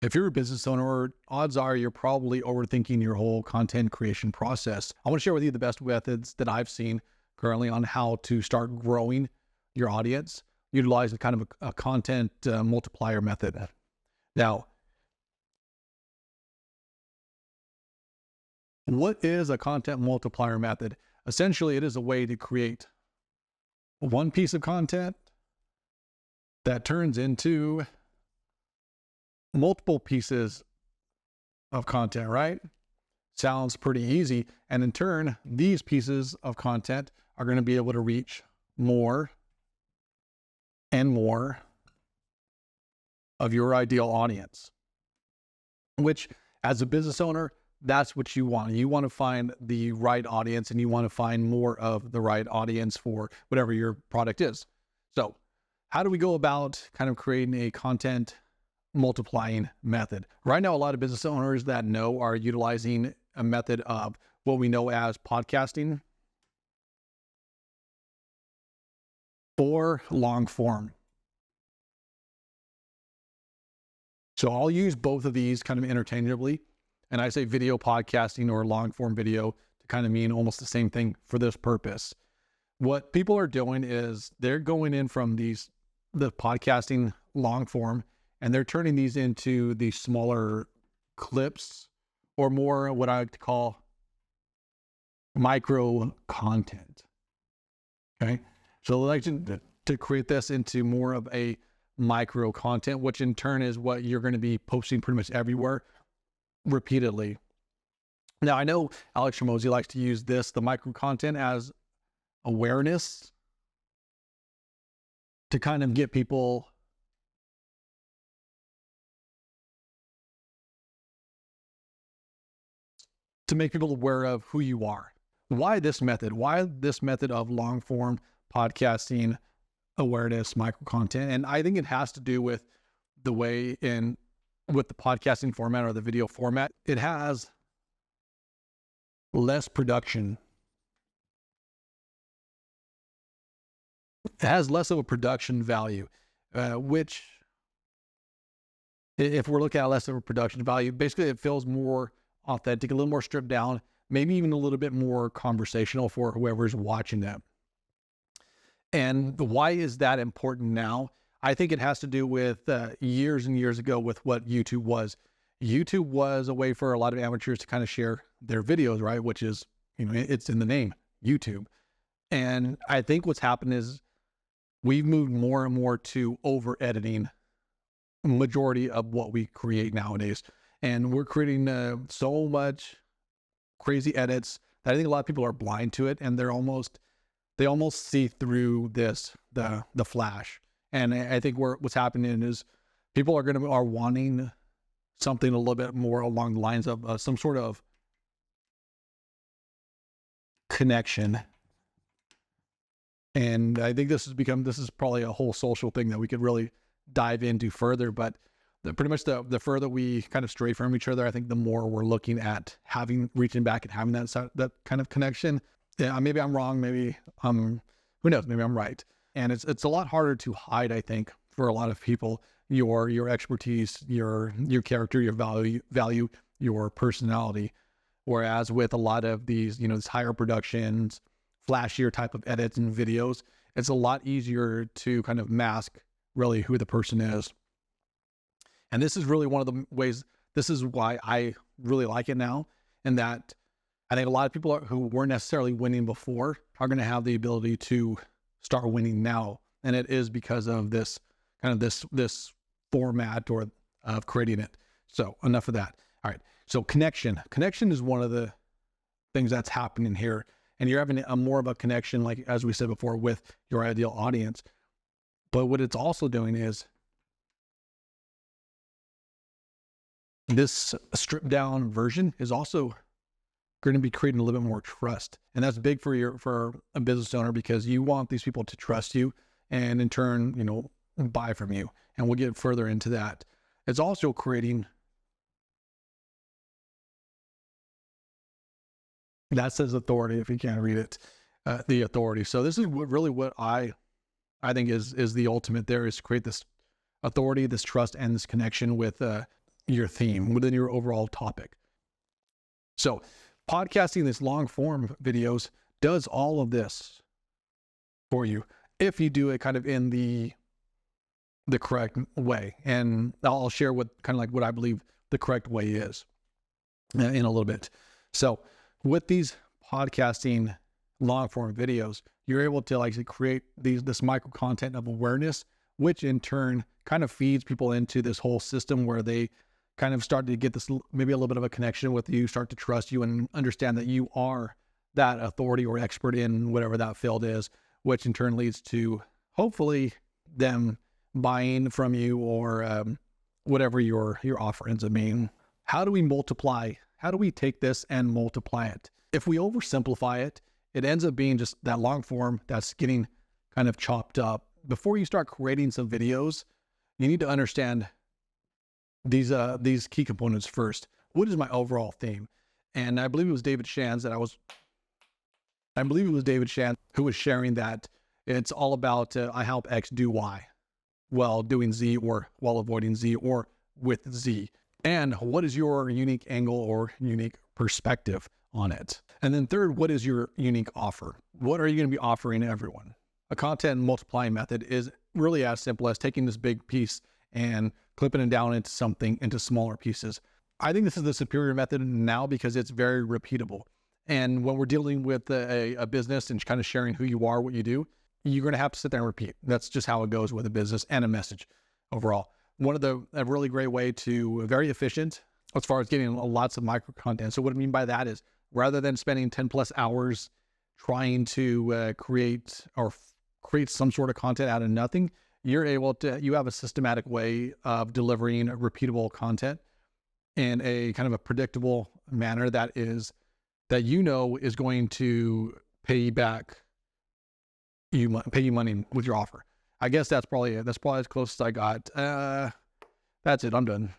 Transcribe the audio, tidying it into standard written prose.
If you're a business owner, odds are you're probably overthinking your whole content creation process. I want to share with you the best methods that I've seen currently on how to start growing your audience, utilizing kind of a content multiplier method. Now, what is a content multiplier method? Essentially, it is a way to create one piece of content that turns into multiple pieces of content, right? Sounds pretty easy. And in turn, these pieces of content are going to be able to reach more and more of your ideal audience, which as a business owner, that's what you want. You want to find the right audience and you want to find more of the right audience for whatever your product is. So how do we go about kind of creating a content multiplying method? Right now, a lot of business owners that know are utilizing a method of what we know as podcasting or long form. So I'll use both of these kind of interchangeably. And I say video podcasting or long form video to kind of mean almost the same thing for this purpose. What people are doing is they're going in from the podcasting long form, and they're turning these into these smaller clips or more what I like to call micro content. Okay. So I like to create this into more of a micro content, which in turn is what you're going to be posting pretty much everywhere repeatedly. Now, I know Alex Hormozi likes to use the micro content as awareness to kind of get people to make people aware of who you are. Why this method? Why this method of long form podcasting awareness, micro content? And I think it has to do with the way with the podcasting format or the video format, it has less production. It has less of a production value, which if we're looking at less of a production value, basically it feels more authentic, a little more stripped down, maybe even a little bit more conversational for whoever's watching them. And why is that important now? I think it has to do with years and years ago with what YouTube was. YouTube was a way for a lot of amateurs to kind of share their videos, right? Which is, it's in the name, YouTube. And I think what's happened is we've moved more and more to over editing majority of what we create nowadays. And we're creating so much crazy edits that I think a lot of people are blind to it, and they almost see through the flash. And I think what's happening is people are wanting something a little bit more along the lines of some sort of connection. And I think this is probably a whole social thing that we could really dive into further. But pretty much the further we kind of stray from each other, I think the more we're looking at reaching back and having that kind of connection. Yeah, maybe I'm wrong. Maybe who knows? Maybe I'm right. And it's a lot harder to hide, I think, for a lot of people, your expertise, your character, your value, your personality. Whereas with a lot of these, these higher productions, flashier type of edits and videos, it's a lot easier to kind of mask really who the person is. And this is really one of the ways, this is why I really like it now, and that I think a lot of people who weren't necessarily winning before are going to have the ability to start winning now. And it is because of this kind of this format or of creating it. So enough of that. All right. So connection is one of the things that's happening here. And you're having a more of a connection, like, as we said before, with your ideal audience. But what it's also doing is this stripped down version is also going to be creating a little bit more trust. And that's big for a business owner, because you want these people to trust you and in turn, buy from you. And we'll get further into that. It's also creating, that says authority if you can't read it, the authority. So this is what I think is the ultimate there, is to create this authority, this trust, and this connection with your theme, within your overall topic. So podcasting, this long form videos, does all of this for you if you do it kind of in the correct way. And I'll share what kind of like what I believe the correct way is in a little bit. So with these podcasting long form videos, you're able to like create this micro content of awareness, which in turn kind of feeds people into this whole system where they kind of start to get this, maybe a little bit of a connection with you, start to trust you and understand that you are that authority or expert in whatever that field is, which in turn leads to hopefully them buying from you or whatever your offer ends up being. How do we multiply? How do we take this and multiply it? If we oversimplify it, it ends up being just that long form that's getting kind of chopped up. Before you start creating some videos, you need to understand these key components first. What is my overall theme? And I believe it was David Shands who was sharing that it's all about I help X do Y while doing Z, or while avoiding Z, or with Z. And what is your unique angle or unique perspective on it? And then third, what is your unique offer? What are you going to be offering everyone? A content multiplying method is really as simple as taking this big piece and clipping it down into smaller pieces. I think this is the superior method now because it's very repeatable. And when we're dealing with a business and kind of sharing who you are, what you do, you're going to have to sit there and repeat. That's just how it goes with a business and a message overall. A really great way to, very efficient as far as getting lots of micro content. So what I mean by that is, rather than spending 10 plus hours trying to create some sort of content out of nothing, you have a systematic way of delivering repeatable content in a kind of a predictable manner that is going to pay you money with your offer. I guess that's probably as close as I got. That's it. I'm done.